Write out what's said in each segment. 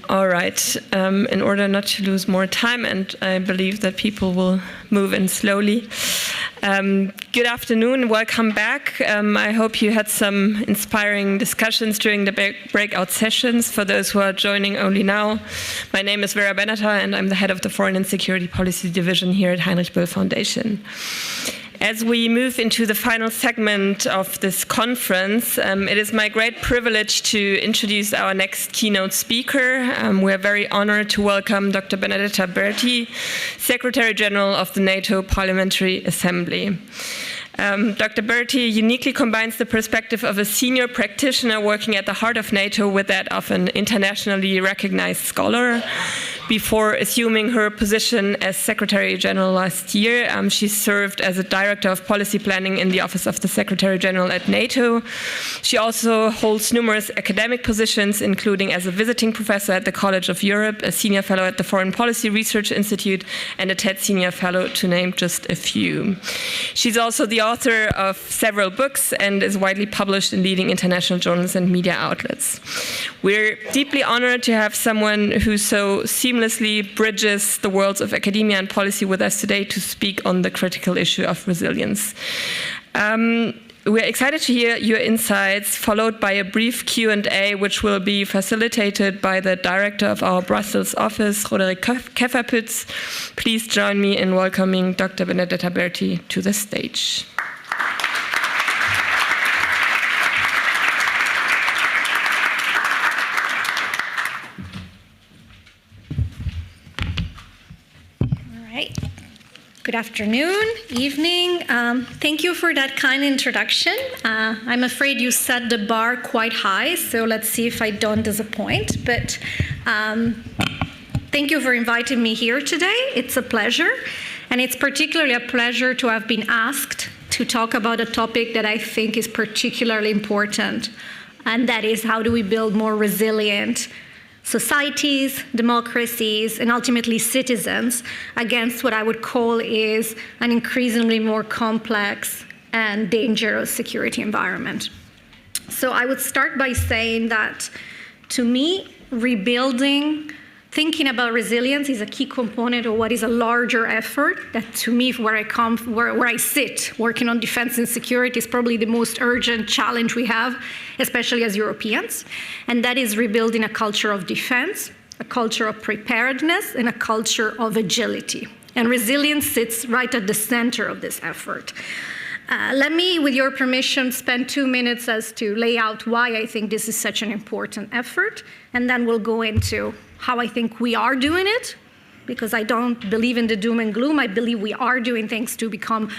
All right, in order not to lose more time, and I believe that people will move in slowly. Good afternoon, welcome back. I hope you had some inspiring discussions during the breakout sessions. For those who are joining only now, my name is Vera Benedetta and I'm the head of the Foreign and Security Policy Division here at Heinrich-Böll Foundation. As we move into the final segment of this conference, it is my great privilege to introduce our next keynote speaker. We are very honored to welcome Dr. Benedetta Berti, Secretary General of the NATO Parliamentary Assembly. Dr. Berti uniquely combines the perspective of a senior practitioner working at the heart of NATO with that of an internationally recognized scholar. Before assuming her position as Secretary General last year, she served as a Director of Policy Planning in the Office of the Secretary General at NATO. She also holds numerous academic positions, including as a visiting professor at the College of Europe, a senior fellow at the Foreign Policy Research Institute, and a TED Senior Fellow, to name just a few. She's also the author of several books and is widely published in leading international journals and media outlets. We're deeply honored to have someone who so seamlessly bridges the worlds of academia and policy with us today to speak on the critical issue of resilience. We're excited to hear your insights, followed by a brief Q&A, which will be facilitated by the director of our Brussels office, Roderick Kefferpütz. Please join me in welcoming Dr. Benedetta Berti to the stage. Good afternoon, evening. Thank you for that kind introduction. I'm afraid you set the bar quite high, so let's see if I don't disappoint. But thank you for inviting me here today. It's a pleasure. And it's particularly a pleasure to have been asked to talk about a topic that I think is particularly important. And that is, how do we build more resilient societies, democracies, and ultimately citizens against what I would call is an increasingly more complex and dangerous security environment. So I would start by saying that, to me, rebuilding, thinking about resilience is a key component of what is a larger effort that, to me, where I sit, working on defense and security, is probably the most urgent challenge we have, especially as Europeans. And that is rebuilding a culture of defense, a culture of preparedness, and a culture of agility. And resilience sits right at the center of this effort. Let me, with your permission, spend 2 minutes as to lay out why I think this is such an important effort, and then we'll go into how I think we are doing it, because I don't believe in the doom and gloom. I believe we are doing things to become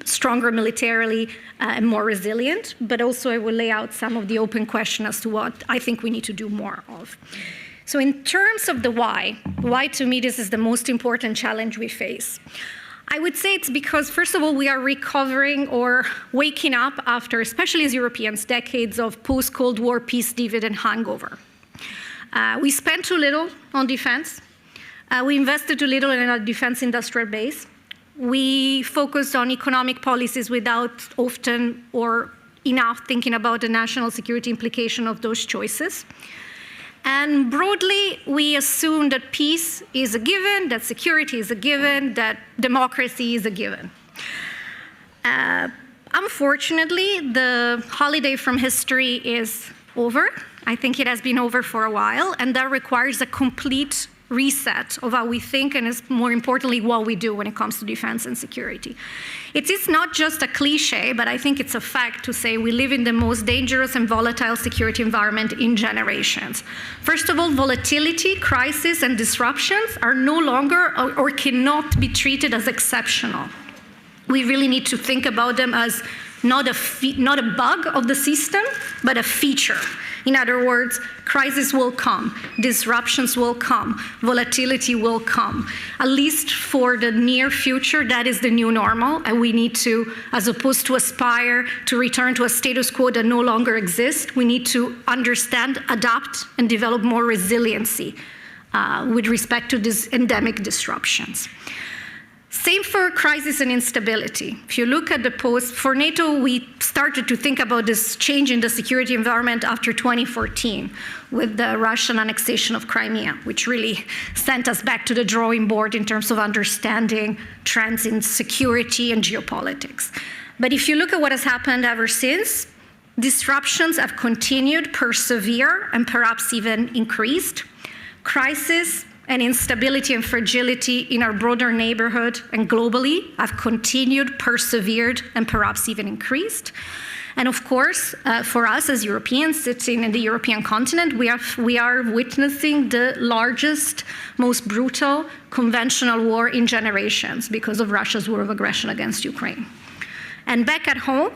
stronger militarily and more resilient, but also I will lay out some of the open questions as to what I think we need to do more of. So in terms of the why to me this is the most important challenge we face. I would say it's because, first of all, we are recovering or waking up after, especially as Europeans, decades of post-Cold War peace dividend hangover. We spent too little on defense. We invested too little in our defense industrial base. We focused on economic policies without often or enough thinking about the national security implication of those choices. And broadly, we assume that peace is a given, that security is a given, that democracy is a given. Unfortunately, the holiday from history is over. I think it has been over for a while, and that requires a complete reset of how we think and, more importantly, what we do when it comes to defense and security. It is not just a cliche, but I think it's a fact to say we live in the most dangerous and volatile security environment in generations. First of all, volatility, crisis, and disruptions are no longer or cannot be treated as exceptional. We really need to think about them as not a bug of the system, but a feature. In other words, crises will come, disruptions will come, volatility will come. At least for the near future, that is the new normal, and we need to, as opposed to aspire to return to a status quo that no longer exists, we need to understand, adapt, and develop more resiliency with respect to these endemic disruptions. Same for crisis and instability. If you look at the post, for NATO, we started to think about this change in the security environment after 2014 with the Russian annexation of Crimea, which really sent us back to the drawing board in terms of understanding trends in security and geopolitics. But if you look at what has happened ever since, disruptions have continued, persevere, and perhaps even increased. Crisis and instability and fragility in our broader neighborhood and globally have continued, persevered, and perhaps even increased. And of course, for us as Europeans sitting in the European continent, we are witnessing the largest, most brutal conventional war in generations because of Russia's war of aggression against Ukraine. And back at home,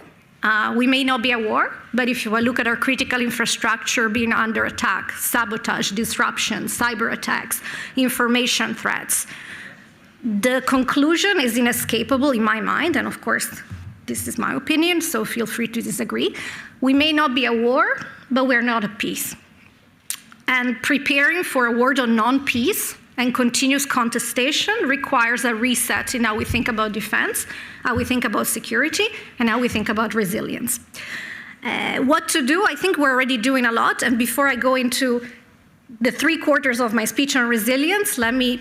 we may not be at war, but if you look at our critical infrastructure being under attack, sabotage, disruption, cyber attacks, information threats, the conclusion is inescapable in my mind, and of course, this is my opinion, so feel free to disagree. We may not be at war, but we're not at peace. And preparing for a world of non-peace and continuous contestation requires a reset in how we think about defense, how we think about security, and how we think about resilience. What to do? I think we're already doing a lot. And before I go into the 3/4 of my speech on resilience, let me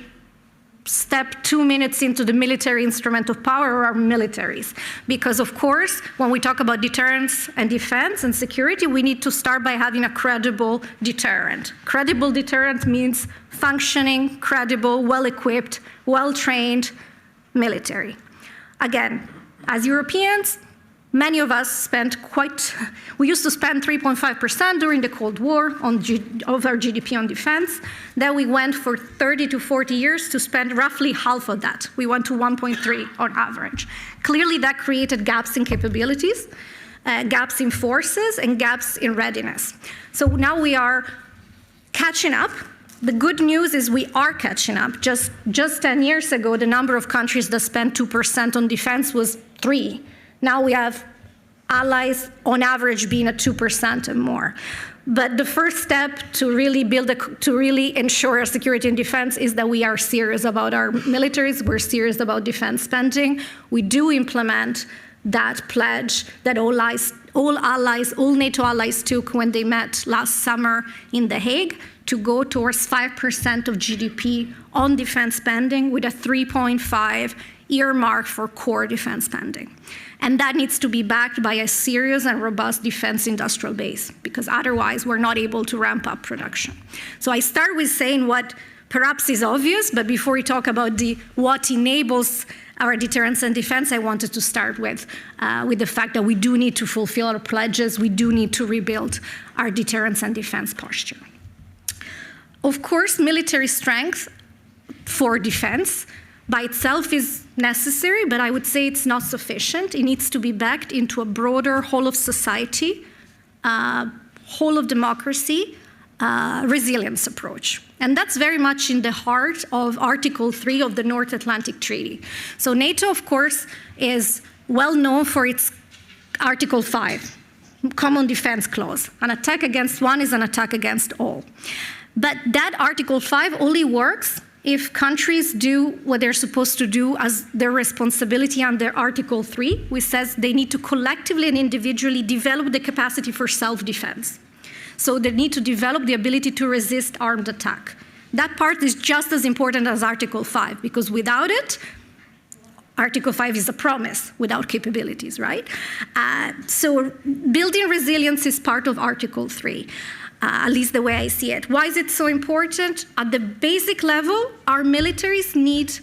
step 2 minutes into the military instrument of power or our militaries. Because of course, when we talk about deterrence and defense and security, we need to start by having a credible deterrent. Credible deterrent means functioning, credible, well-equipped, well-trained military. Again, as Europeans, many of us we used to spend 3.5% during the Cold War of our GDP on defense. Then we went for 30 to 40 years to spend roughly half of that. We went to 1.3 on average. Clearly that created gaps in capabilities, gaps in forces, and gaps in readiness. So now we are catching up. The good news is we are catching up. Just 10 years ago, the number of countries that spent 2% on defense was 3. Now we have allies on average being at 2% and more. But the first step to really ensure our security and defense is that we are serious about our militaries, we're serious about defense spending. We do implement that pledge that all NATO allies took when they met last summer in The Hague to go towards 5% of GDP on defense spending with a 3.5 earmark for core defense spending. And that needs to be backed by a serious and robust defense industrial base, because otherwise we're not able to ramp up production. So I start with saying what perhaps is obvious, but before we talk about what enables our deterrence and defense, I wanted to start with the fact that we do need to fulfill our pledges, we do need to rebuild our deterrence and defense posture. Of course, military strength for defense by itself is necessary, but I would say it's not sufficient. It needs to be backed into a broader whole of society, whole of democracy, resilience approach. And that's very much in the heart of Article 3 of the North Atlantic Treaty. So NATO, of course, is well known for its Article 5, Common Defense Clause. An attack against one is an attack against all. But that Article 5 only works if countries do what they're supposed to do as their responsibility under Article 3, which says they need to collectively and individually develop the capacity for self-defense. So they need to develop the ability to resist armed attack. That part is just as important as Article 5, because without it, Article 5 is a promise without capabilities, right? So building resilience is part of Article 3. At least the way I see it. Why is it so important? At the basic level, our militaries need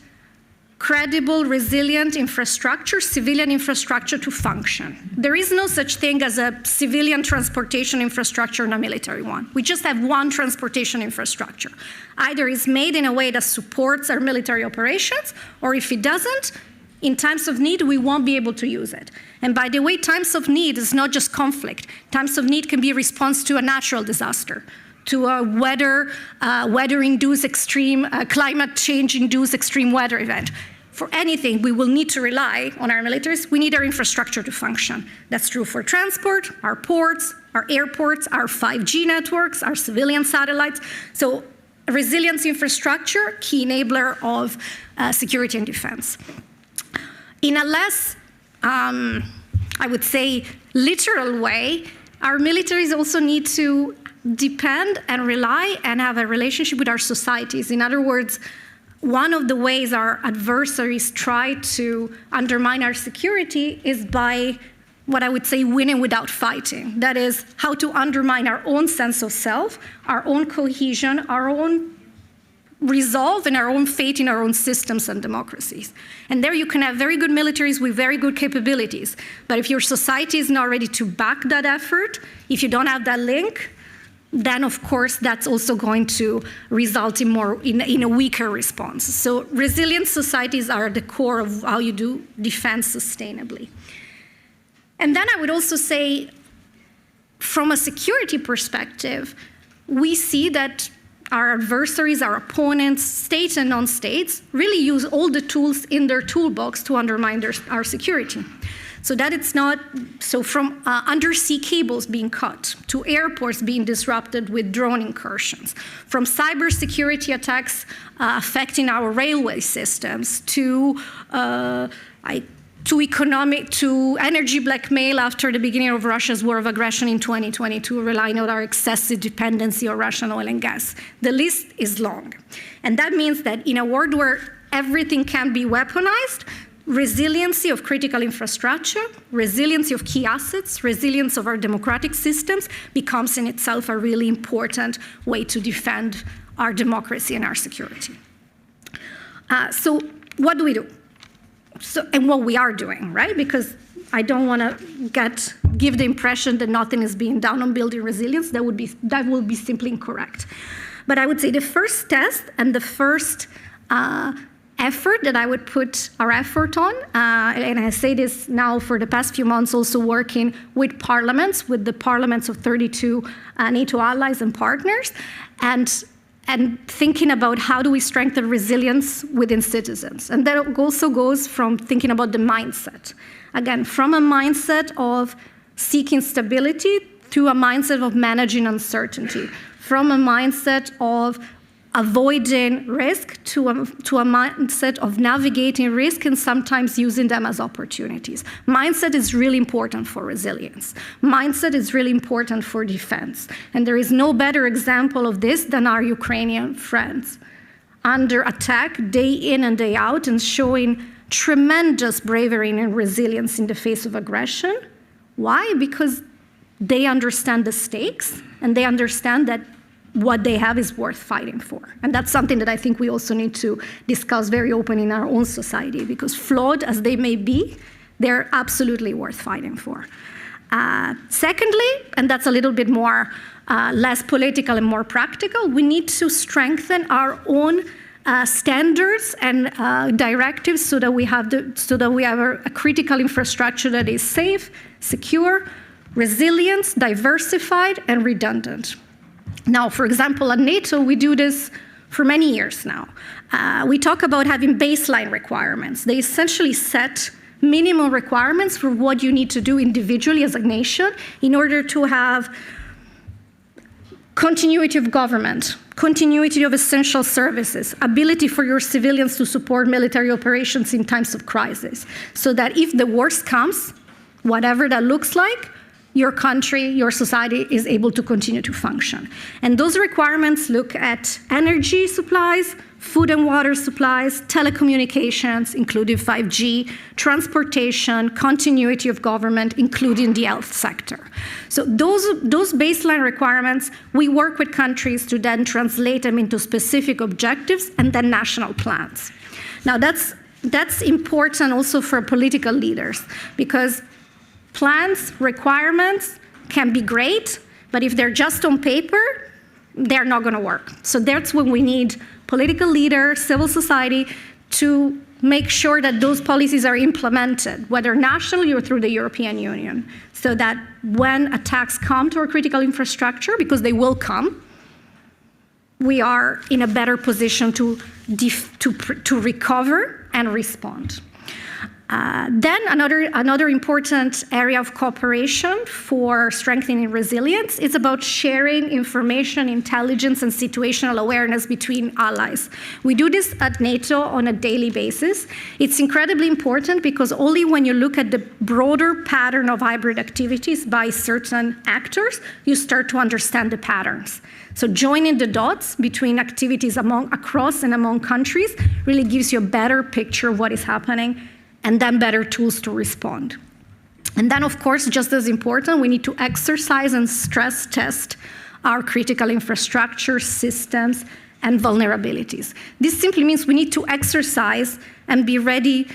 credible, resilient infrastructure, civilian infrastructure to function. There is no such thing as a civilian transportation infrastructure and a military one. We just have one transportation infrastructure. Either it's made in a way that supports our military operations, or if it doesn't, in times of need, we won't be able to use it. And by the way, times of need is not just conflict. Times of need can be a response to a natural disaster, to a weather-induced extreme, climate change-induced extreme weather event. For anything, we will need to rely on our militaries. We need our infrastructure to function. That's true for transport, our ports, our airports, our 5G networks, our civilian satellites. So resilience infrastructure, key enabler of security and defense. In a less, I would say, literal way, our militaries also need to depend and rely and have a relationship with our societies. In other words, one of the ways our adversaries try to undermine our security is by what I would say winning without fighting. That is, how to undermine our own sense of self, our own cohesion, our own resolve, and our own fate in our own systems and democracies. And there you can have very good militaries with very good capabilities. But if your society is not ready to back that effort, if you don't have that link, then of course that's also going to result in a weaker response. So resilient societies are the core of how you do defense sustainably. And then I would also say, from a security perspective, we see that our adversaries, our opponents, states and non-states, really use all the tools in their toolbox to undermine our security. So that it's not, so from undersea cables being cut, to airports being disrupted with drone incursions, from cybersecurity attacks affecting our railway systems, to energy blackmail after the beginning of Russia's war of aggression in 2022, relying on our excessive dependency on Russian oil and gas. The list is long. And that means that in a world where everything can be weaponized, resiliency of critical infrastructure, resiliency of key assets, resilience of our democratic systems becomes in itself a really important way to defend our democracy and our security. So what do we do? And what we are doing, right? Because I don't want to give the impression that nothing is being done on building resilience. That will be simply incorrect. But I would say the first test and the first effort that I would put our effort on, and I say this now for the past few months, also working with parliaments, with the parliaments of 32 NATO allies and partners, and thinking about how do we strengthen resilience within citizens. And that also goes from thinking about the mindset. Again, from a mindset of seeking stability to a mindset of managing uncertainty, from a mindset of avoiding risk to a mindset of navigating risk and sometimes using them as opportunities. Mindset is really important for resilience. Mindset is really important for defense. And there is no better example of this than our Ukrainian friends, under attack day in and day out and showing tremendous bravery and resilience in the face of aggression. Why? Because they understand the stakes and they understand that what they have is worth fighting for. And that's something that I think we also need to discuss very openly in our own society, because flawed as they may be, they're absolutely worth fighting for. Secondly, and that's a little bit more less political and more practical, we need to strengthen our own standards and directives so that we have a critical infrastructure that is safe, secure, resilient, diversified, and redundant. Now, for example, at NATO, we do this for many years now. We talk about having baseline requirements. They essentially set minimum requirements for what you need to do individually as a nation in order to have continuity of government, continuity of essential services, ability for your civilians to support military operations in times of crisis, so that if the worst comes, whatever that looks like, your country, your society is able to continue to function. And those requirements look at energy supplies, food and water supplies, telecommunications, including 5G, transportation, continuity of government, including the health sector. So those baseline requirements, we work with countries to then translate them into specific objectives and then national plans. Now that's important also for political leaders, because plans, requirements can be great, but if they're just on paper, they're not going to work. So that's when we need political leaders, civil society, to make sure that those policies are implemented, whether nationally or through the European Union, so that when attacks come to our critical infrastructure, because they will come, we are in a better position to recover and respond. Then another important area of cooperation for strengthening resilience is about sharing information, intelligence, and situational awareness between allies. We do this at NATO on a daily basis. It's incredibly important because only when you look at the broader pattern of hybrid activities by certain actors, you start to understand the patterns. So joining the dots between activities across and among countries really gives you a better picture of what is happening, and then better tools to respond. And then, of course, just as important, we need to exercise and stress test our critical infrastructure, systems, and vulnerabilities. This simply means we need to exercise and be ready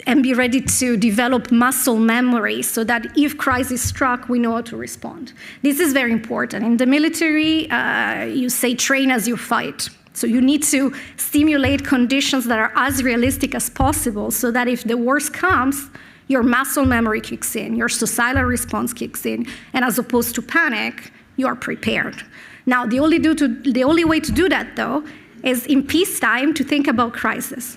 to develop muscle memory so that if crisis struck, we know how to respond. This is very important. In the military, you say train as you fight. So you need to stimulate conditions that are as realistic as possible so that if the worst comes, your muscle memory kicks in, your societal response kicks in, and as opposed to panic, you are prepared. Now, the only way to do that, though, is in peacetime to think about crisis.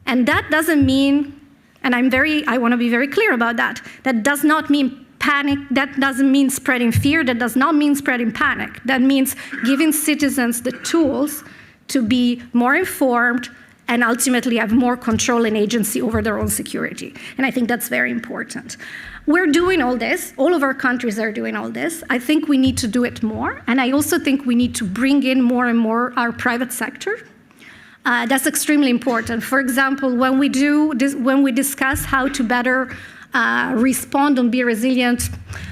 And that doesn't mean, and I want to be very clear about that, that does not mean panic, that doesn't mean spreading fear, that does not mean spreading panic. That means giving citizens the tools to be more informed and ultimately have more control and agency over their own security. And I think that's very important. We're doing all this, all of our countries are doing all this. I think we need to do it more, and I also think we need to bring in more and more our private sector. That's extremely important. For example, when we discuss how to better respond and be resilient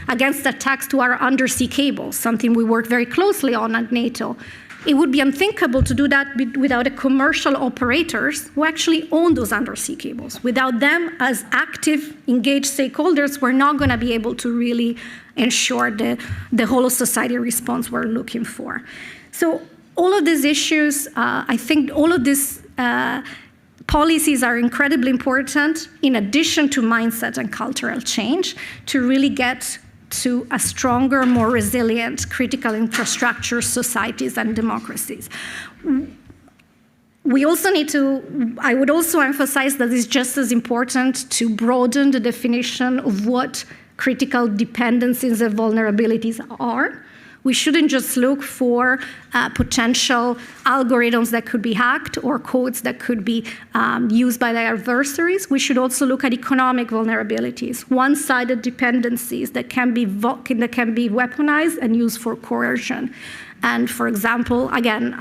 against attacks to our undersea cables, something we work very closely on at NATO. It would be unthinkable to do that without the commercial operators who actually own those undersea cables. Without them as active, engaged stakeholders, we're not going to be able to really ensure the whole of society response we're looking for. So all of these issues, I think all of these policies are incredibly important in addition to mindset and cultural change to really get to a stronger, more resilient critical infrastructure societies and democracies. We also need to, I would also emphasize that it's just as important to broaden the definition of what critical dependencies and vulnerabilities are. We shouldn't just look for potential algorithms that could be hacked or codes that could be used by the adversaries. We should also look at economic vulnerabilities, one-sided dependencies that can be weaponized and used for coercion. And for example, again,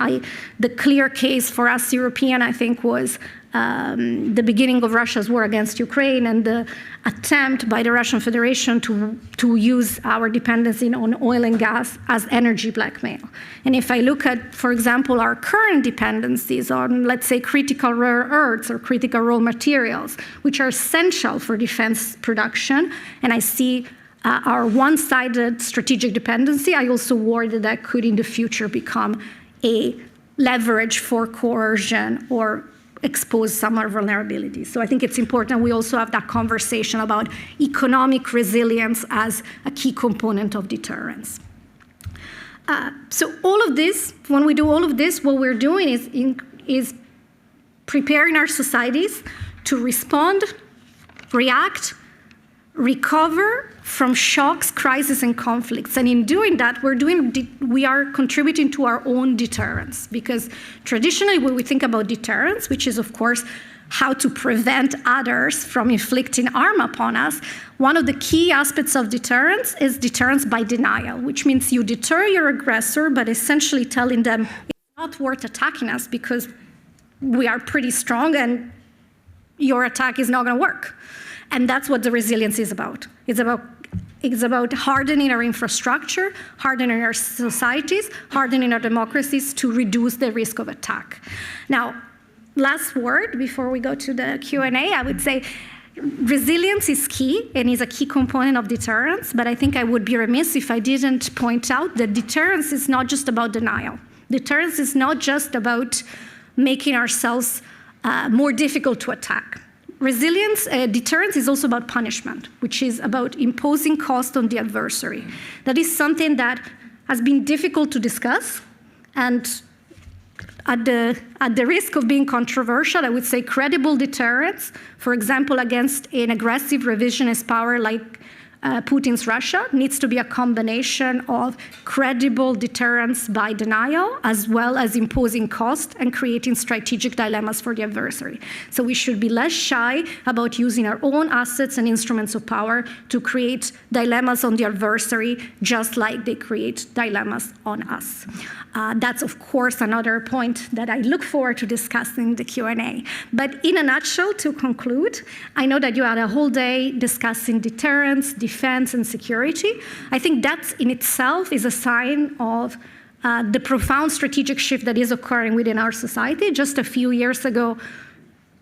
the clear case for us European, I think, was the beginning of Russia's war against Ukraine and the attempt by the Russian Federation to use our dependency on oil and gas as energy blackmail. And if I look at, for example, our current dependencies on, let's say, critical rare earths or critical raw materials, which are essential for defense production, and I see our one-sided strategic dependency, I also worry that that could in the future become a leverage for coercion or expose some of our vulnerabilities. So I think it's important we also have that conversation about economic resilience as a key component of deterrence. So all of this, when we do all of this, what we're doing is preparing our societies to respond, react, recover from shocks, crises, and conflicts. And in doing that, we are contributing to our own deterrence. Because traditionally, when we think about deterrence, which is, of course, how to prevent others from inflicting harm upon us, one of the key aspects of deterrence is deterrence by denial, which means you deter your aggressor, but essentially telling them it's not worth attacking us because we are pretty strong and your attack is not going to work. And that's what the resilience is about. It's about hardening our infrastructure, hardening our societies, hardening our democracies to reduce the risk of attack. Now, last word before we go to the Q&A, I would say resilience is key and is a key component of deterrence, but I think I would be remiss if I didn't point out that deterrence is not just about denial. Deterrence is not just about making ourselves more difficult to attack. Deterrence is also about punishment, which is about imposing cost on the adversary. That is something that has been difficult to discuss, and at the risk of being controversial, I would say credible deterrence, for example, against an aggressive revisionist power like Putin's Russia, needs to be a combination of credible deterrence by denial, as well as imposing cost and creating strategic dilemmas for the adversary. So we should be less shy about using our own assets and instruments of power to create dilemmas on the adversary, just like they create dilemmas on us. That's, of course, another point that I look forward to discussing in the Q&A. But in a nutshell, to conclude, I know that you had a whole day discussing deterrence, defense, and security. I think that in itself is a sign of the profound strategic shift that is occurring within our society. Just a few years ago,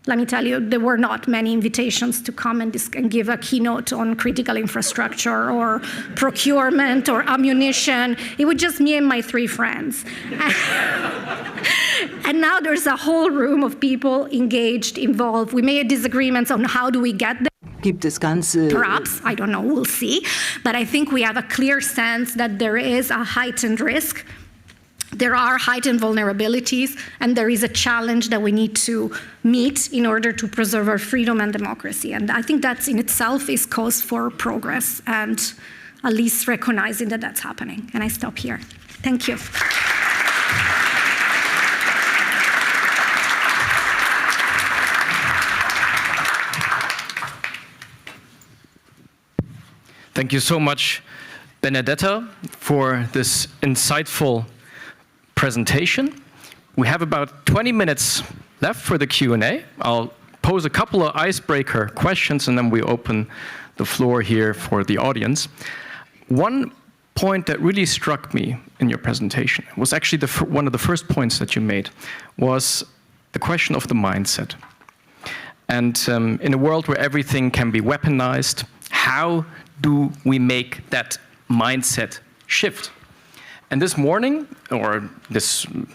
let me tell you, there were not many invitations to come and give a keynote on critical infrastructure or procurement or ammunition. It was just me and my 3 friends. And now there's a whole room of people engaged, involved. We may have disagreements on how do we get there. Gibt es ganze Perhaps, I don't know, we'll see. But I think we have a clear sense that there is a heightened risk. There are heightened vulnerabilities, and there is a challenge that we need to meet in order to preserve our freedom and democracy. And I think that in itself is cause for progress and at least recognizing that that's happening. And I stop here. Thank you. Thank you so much, Benedetta, for this insightful presentation. We have about 20 minutes left for the Q&A. I'll pose a couple of icebreaker questions and then we open the floor here for the audience. One point that really struck me in your presentation was actually one of the first points that you made was the question of the mindset. And in a world where everything can be weaponized, how do we make that mindset shift? And this morning, or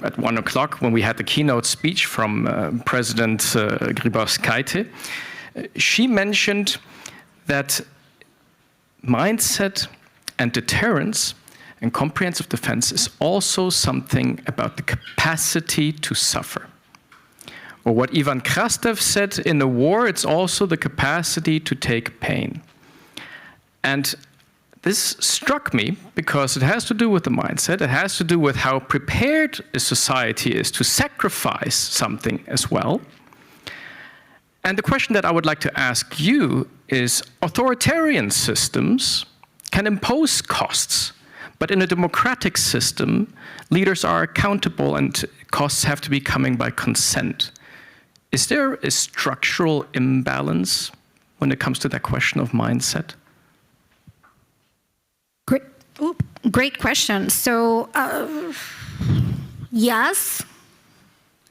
at 1 o'clock, when we had the keynote speech from President Grybauskaite, she mentioned that mindset and deterrence and comprehensive defense is also something about the capacity to suffer. Or what Ivan Krastev said, in a war, it's also the capacity to take pain. And this struck me because it has to do with the mindset. It has to do with how prepared a society is to sacrifice something as well. And the question that I would like to ask you is, authoritarian systems can impose costs, but in a democratic system, leaders are accountable and costs have to be coming by consent. Is there a structural imbalance when it comes to that question of mindset? Great question. So, yes,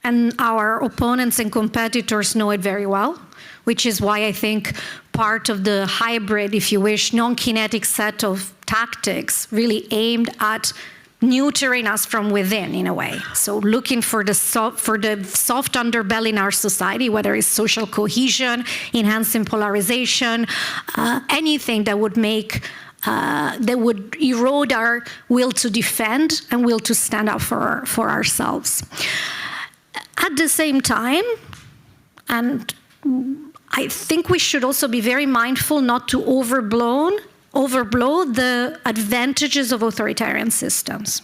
and our opponents and competitors know it very well, which is why I think part of the hybrid, if you wish, non-kinetic set of tactics really aimed at neutering us from within, in a way. So looking for the soft underbelly in our society, whether it's social cohesion, enhancing polarization, anything that would make that would erode our will to defend and will to stand up for ourselves. At the same time, and I think we should also be very mindful not to overblow the advantages of authoritarian systems.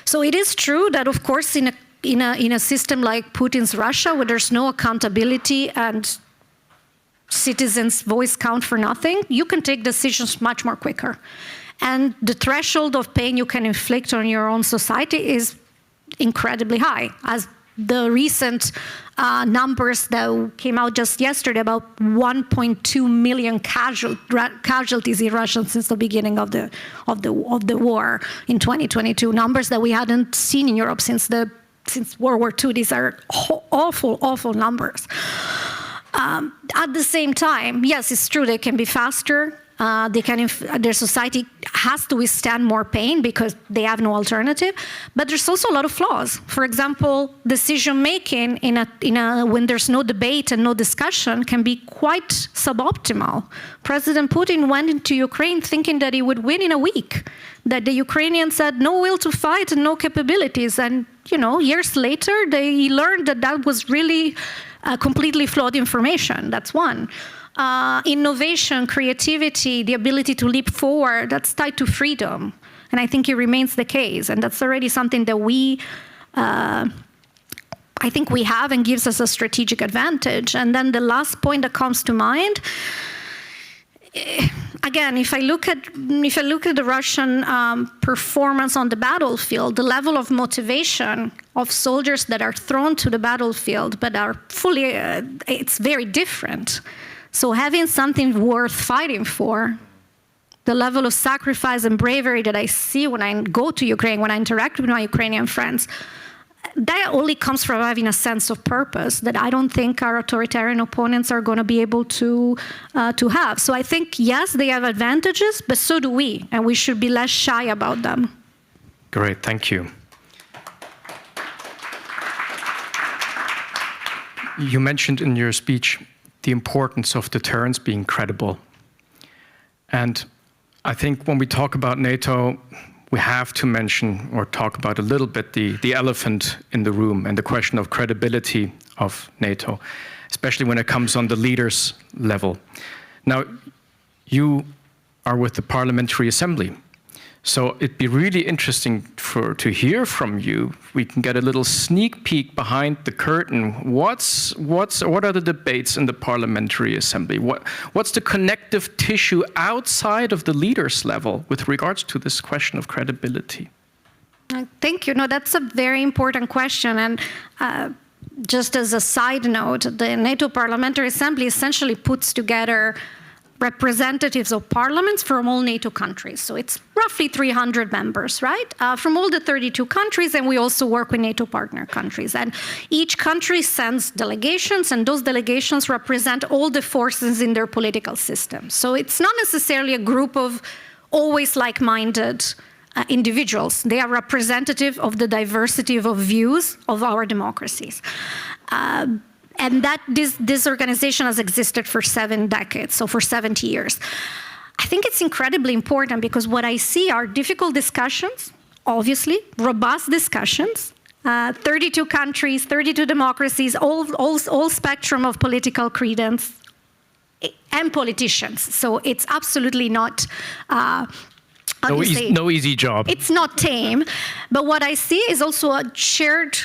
So it is true that, of course, in a system like Putin's Russia, where there's no accountability and citizens' voice count for nothing, you can take decisions much more quicker. And the threshold of pain you can inflict on your own society is incredibly high, as the recent numbers that came out just yesterday, about 1.2 million casualties in Russia since the beginning of the war in 2022. Numbers that we hadn't seen in Europe since World War II. These are awful, awful numbers. At the same time, yes, it's true they can be faster. Their society has to withstand more pain because they have no alternative. But there's also a lot of flaws. For example, decision-making when there's no debate and no discussion can be quite suboptimal. President Putin went into Ukraine thinking that he would win in a week, that the Ukrainians had no will to fight and no capabilities, and years later, they learned that that was really completely flawed information. That's one. Innovation, creativity, the ability to leap forward, that's tied to freedom. And I think it remains the case. And that's already something that I think we have and gives us a strategic advantage. And then the last point that comes to mind, again, if I look at the Russian performance on the battlefield, the level of motivation of soldiers that are thrown to the battlefield but are fully, it's very different. So having something worth fighting for, the level of sacrifice and bravery that I see when I go to Ukraine, when I interact with my Ukrainian friends, that only comes from having a sense of purpose that I don't think our authoritarian opponents are going to be able to have. So I think, yes, they have advantages, but so do we, and we should be less shy about them. Great, thank you. You mentioned in your speech the importance of deterrence being credible. And I think when we talk about NATO, we have to mention or talk about a little bit the elephant in the room and the question of credibility of NATO, especially when it comes on the leaders level. Now, you are with the Parliamentary Assembly, so it'd be really interesting to hear from you. We can get a little sneak peek behind the curtain. What are the debates in the Parliamentary Assembly? What's the connective tissue outside of the leaders level with regards to this question of credibility? Thank you. No, that's a very important question. And just as a side note, the NATO Parliamentary Assembly essentially puts together representatives of parliaments from all NATO countries. So it's roughly 300 members, right? From all the 32 countries, and we also work with NATO partner countries. And each country sends delegations, and those delegations represent all the forces in their political system. So it's not necessarily a group of always like-minded individuals. They are representative of the diversity of views of our democracies. And that this organization has existed for 7 decades, so for 70 years. I think it's incredibly important because what I see are difficult discussions, obviously, robust discussions, 32 countries, 32 democracies, all spectrum of political credence, and politicians. So it's absolutely not no easy job. It's not tame, but what I see is also a shared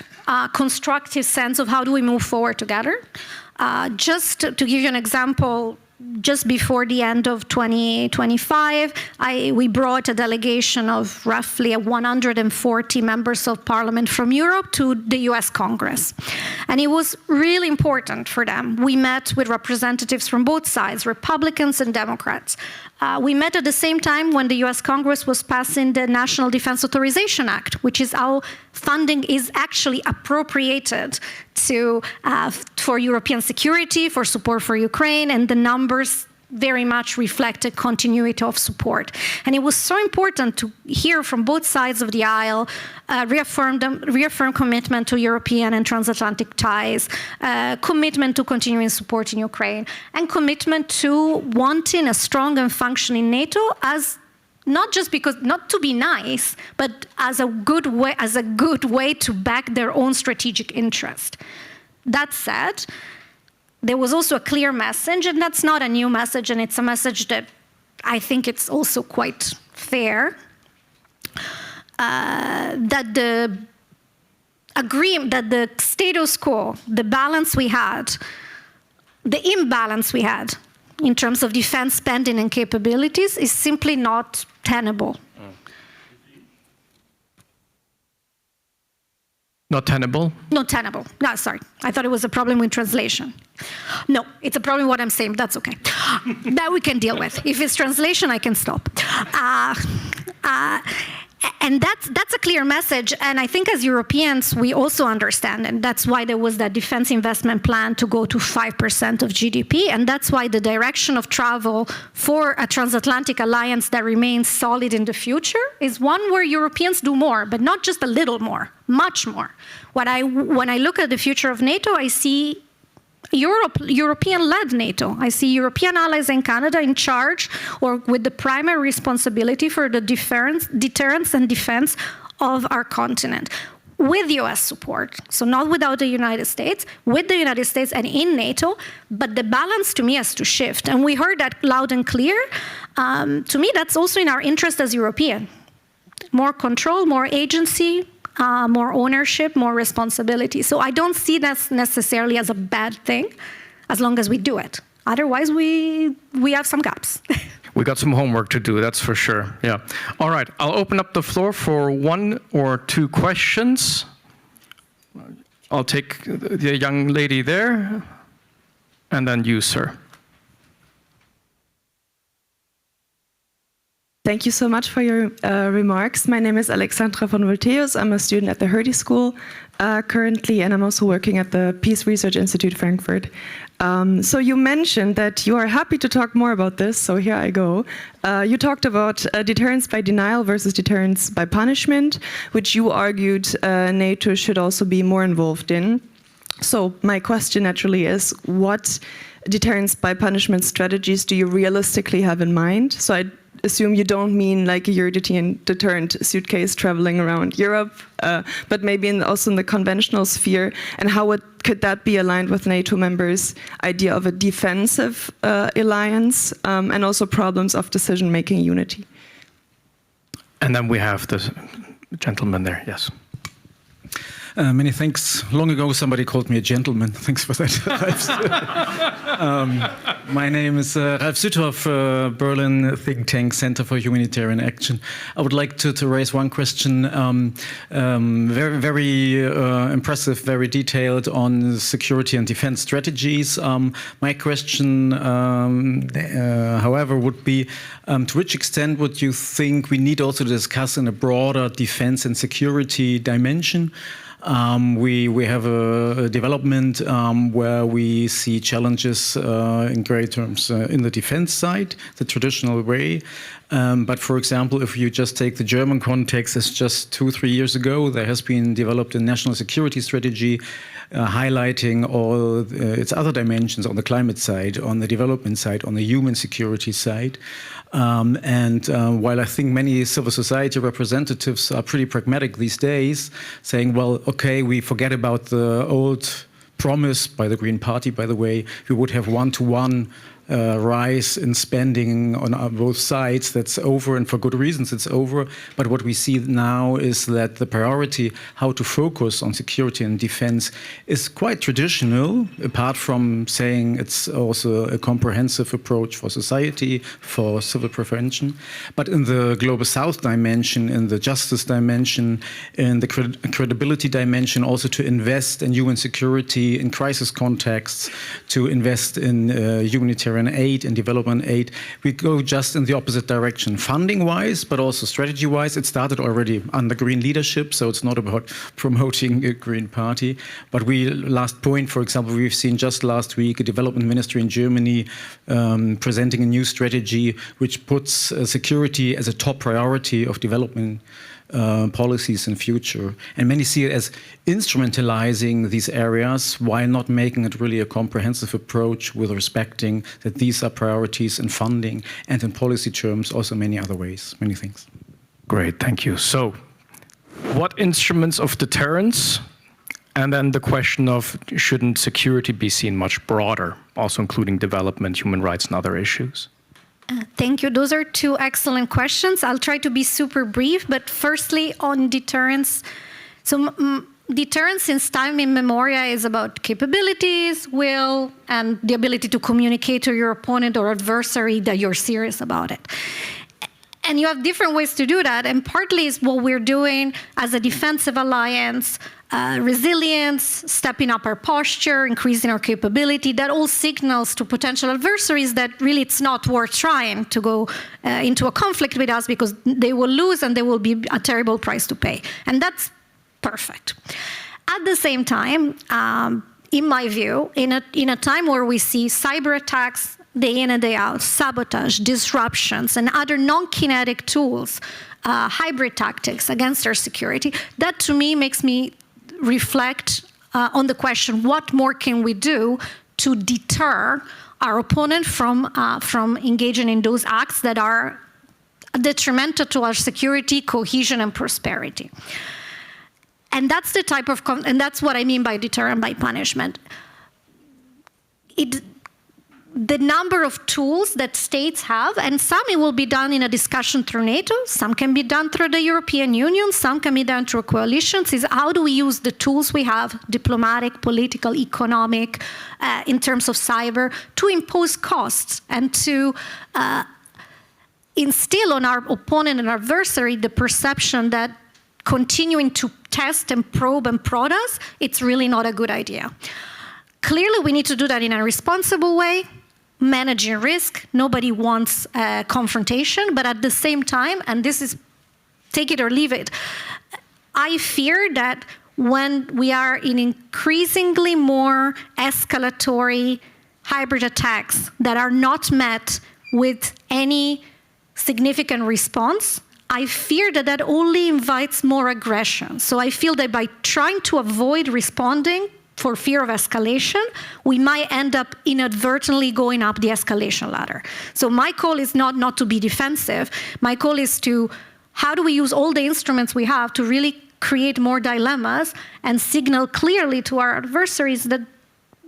constructive sense of how do we move forward together. Just to give you an example, just before the end of 2025, we brought a delegation of roughly 140 members of parliament from Europe to the US Congress. And it was really important for them. We met with representatives from both sides, Republicans and Democrats. We met at the same time when the US Congress was passing the National Defense Authorization Act, which is how funding is actually appropriated for European security, for support for Ukraine, and the numbers very much reflected continuity of support. And it was so important to hear from both sides of the aisle, reaffirm commitment to European and transatlantic ties, commitment to continuing support in Ukraine, and commitment to wanting a strong and functioning NATO as not just because, not to be nice, but as a good way to back their own strategic interest. That said, there was also a clear message, and that's not a new message, and it's a message that I think it's also quite fair, that the status quo, the balance we had, the imbalance we had in terms of defense spending and capabilities is simply not tenable. Not tenable? Not tenable. No, sorry. I thought it was a problem with translation. No, it's a problem with what I'm saying. That's okay. That we can deal with. If it's translation, I can stop. And that's a clear message. And I think as Europeans, we also understand. And that's why there was that defense investment plan to go to 5% of GDP. And that's why the direction of travel for a transatlantic alliance that remains solid in the future is one where Europeans do more, but not just a little more, much more. When I look at the future of NATO, I see European-led NATO. I see European allies in Canada in charge or with the primary responsibility for the deterrence and defense of our continent. with US support, so not without the United States, with the United States and in NATO, but the balance to me has to shift. And we heard that loud and clear. To me, that's also in our interest as European. More control, more agency, more ownership, more responsibility. So I don't see that necessarily as a bad thing, as long as we do it. Otherwise, we have some gaps. We got some homework to do, that's for sure. Yeah. All right, I'll open up the floor for 1 or 2 questions. I'll take the young lady there, and then you, sir. Thank you so much for your remarks. My name is Alexandra von Volteus. I'm a student at the Hertie School currently, and I'm also working at the Peace Research Institute Frankfurt. So you mentioned that you are happy to talk more about this, so here I go. You talked about deterrence by denial versus deterrence by punishment, which you argued NATO should also be more involved in. So my question naturally is, what deterrence by punishment strategies do you realistically have in mind? So I assume you don't mean like a European deterrent suitcase traveling around Europe, but maybe also in the conventional sphere, and how could that be aligned with NATO members' idea of a defensive alliance, and also problems of decision-making unity? And then we have the gentleman there, yes. Many thanks. Long ago, somebody called me a gentleman. Thanks for that. My name is Ralf Süthoff, Berlin think tank Center for Humanitarian Action. I would like to raise one question, very impressive, very detailed on security and defense strategies. My question, however, would be, to which extent would you think we need also to discuss in a broader defense and security dimension? We have a development where we see challenges in great terms in the defense side, the traditional way. But for example, if you just take the German context, it's just 2-3 years ago, there has been developed a national security strategy highlighting all its other dimensions on the climate side, on the development side, on the human security side. While I think many civil society representatives are pretty pragmatic these days, saying, well, okay, we forget about the old promise by the Green Party, by the way, we would have one-to-one rise in spending on both sides. That's over, and for good reasons it's over. But what we see now is that the priority, how to focus on security and defense, is quite traditional, apart from saying it's also a comprehensive approach for society, for civil prevention. But in the global south dimension, in the justice dimension, in the credibility dimension, also to invest in human security in crisis contexts, to invest in humanitarian aid and development aid, we go just in the opposite direction. Funding-wise, but also strategy-wise, it started already under green leadership, so it's not about promoting a green party. But last point, for example, we've seen just last week a development ministry in Germany presenting a new strategy which puts security as a top priority of development policies in future. And many see it as instrumentalizing these areas while not making it really a comprehensive approach with respecting that these are priorities in funding and in policy terms, also many other ways. Many things. Great, thank you. So, what instruments of deterrence? And then the question of, shouldn't security be seen much broader, also including development, human rights, and other issues? Thank you. Those are 2 excellent questions. I'll try to be super brief, but firstly on deterrence. So deterrence since time immemorial is about capabilities, will, and the ability to communicate to your opponent or adversary that you're serious about it. And you have different ways to do that, and partly is what we're doing as a defensive alliance, resilience, stepping up our posture, increasing our capability. That all signals to potential adversaries that really it's not worth trying to go into a conflict with us because they will lose and there will be a terrible price to pay. And that's perfect. At the same time, in my view, in a time where we see cyber attacks day in and day out, sabotage, disruptions, and other non-kinetic tools, hybrid tactics against our security, that to me makes me reflect on the question, what more can we do to deter our opponent from engaging in those acts that are detrimental to our security, cohesion, and prosperity? And that's the type of, and that's what I mean by deterrent by punishment. The number of tools that states have, and some it will be done in a discussion through NATO, some can be done through the European Union, some can be done through coalitions, is how do we use the tools we have, diplomatic, political, economic, in terms of cyber, to impose costs and to instill on our opponent and adversary the perception that continuing to test and probe and prod us, it's really not a good idea. Clearly, we need to do that in a responsible way, managing risk. Nobody wants confrontation, but at the same time, and this is take it or leave it, I fear that when we are in increasingly more escalatory hybrid attacks that are not met with any significant response, I fear that that only invites more aggression. So I feel that by trying to avoid responding for fear of escalation, we might end up inadvertently going up the escalation ladder. So my call is not to be defensive. My call is to, how do we use all the instruments we have to really create more dilemmas and signal clearly to our adversaries that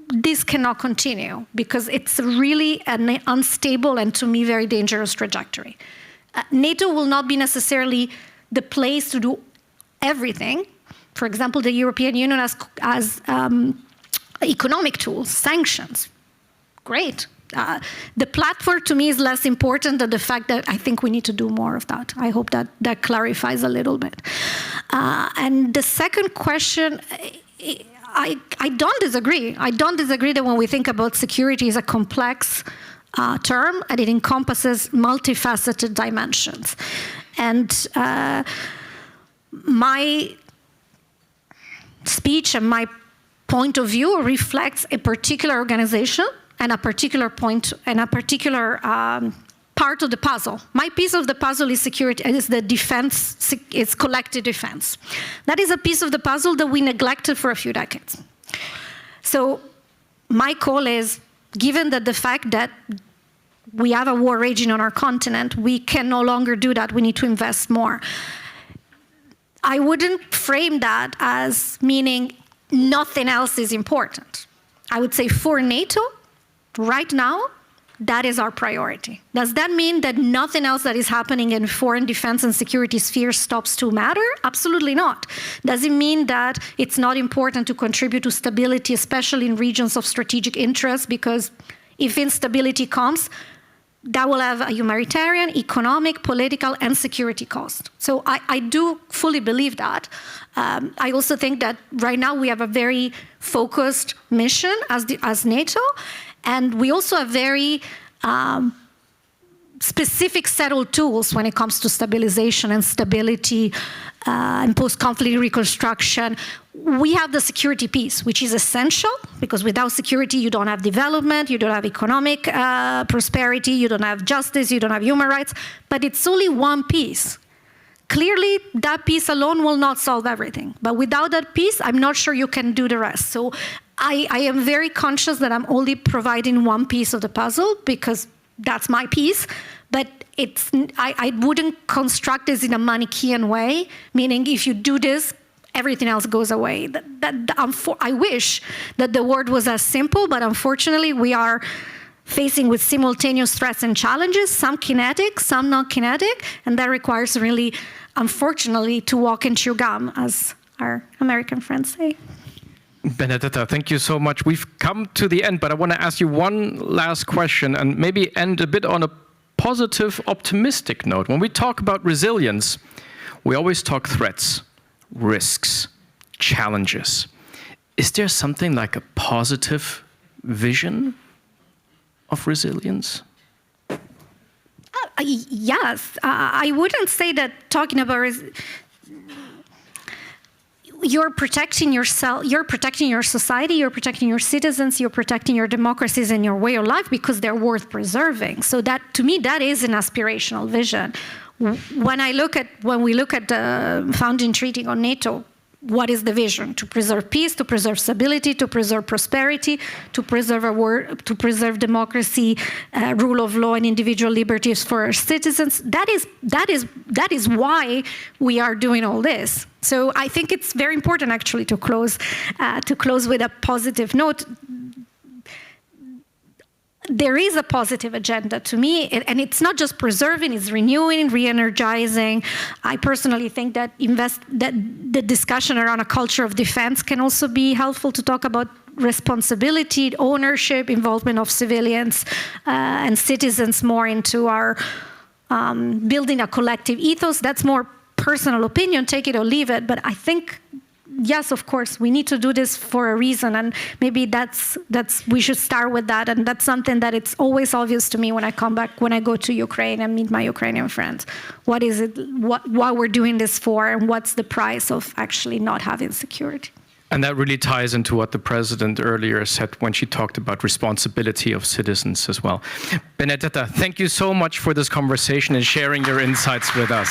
this cannot continue, because it's really an unstable and, to me, very dangerous trajectory. NATO will not be necessarily the place to do everything. For example, the European Union has economic tools, sanctions. Great. The platform, to me, is less important than the fact that I think we need to do more of that. I hope that that clarifies a little bit. And the second question, I don't disagree. I don't disagree that when we think about security as a complex term, and it encompasses multifaceted dimensions. And my speech and my point of view reflects a particular organization and a particular point and a particular part of the puzzle. My piece of the puzzle is security, is the defense, is collective defense. That is a piece of the puzzle that we neglected for a few decades. So my call is, given that the fact that we have a war raging on our continent, we can no longer do that, we need to invest more. I wouldn't frame that as meaning nothing else is important. I would say for NATO, right now, that is our priority. Does that mean that nothing else that is happening in foreign defense and security sphere stops to matter? Absolutely not. Does it mean that it's not important to contribute to stability, especially in regions of strategic interest? Because if instability comes, that will have a humanitarian, economic, political, and security cost. So I do fully believe that. I also think that right now we have a very focused mission as NATO, and we also have very specific set of tools when it comes to stabilization and stability and post-conflict reconstruction. We have the security piece, which is essential, because without security, you don't have development, you don't have economic prosperity, you don't have justice, you don't have human rights, but it's only one piece. Clearly, that piece alone will not solve everything, but without that piece, I'm not sure you can do the rest. So I am very conscious that I'm only providing one piece of the puzzle, because that's my piece, but I wouldn't construct this in a Manichaean way, meaning if you do this, everything else goes away. I wish that the word was as simple, but unfortunately we are facing with simultaneous threats and challenges, some kinetic, some not kinetic, and that requires really, unfortunately, to walk and chew gum, as our American friends say. Benedetta, thank you so much. We've come to the end, but I want to ask you one last question and maybe end a bit on a positive, optimistic note. When we talk about resilience, we always talk threats, risks, challenges. Is there something like a positive vision of resilience? Yes. I wouldn't say that talking about you're protecting yourself, you're protecting your society, you're protecting your citizens, you're protecting your democracies and your way of life because they're worth preserving. So that, to me, that is an aspirational vision. When we look at the founding treaty on NATO, what is the vision? To preserve peace, to preserve stability, to preserve prosperity, to preserve democracy, rule of law, and individual liberties for our citizens. That is why we are doing all this. So I think it's very important, actually, to close with a positive note. There is a positive agenda to me, and it's not just preserving, it's renewing, re-energizing. I personally think that the discussion around a culture of defense can also be helpful to talk about responsibility, ownership, involvement of civilians and citizens more into our building a collective ethos. That's more personal opinion, take it or leave it, but I think, yes, of course, we need to do this for a reason, and maybe we should start with that, and that's something that it's always obvious to me when I come back, when I go to Ukraine and meet my Ukrainian friends. What is it, what we're doing this for, and what's the price of actually not having security? And that really ties into what the President earlier said when she talked about responsibility of citizens as well. Benedetta, thank you so much for this conversation and sharing your insights with us.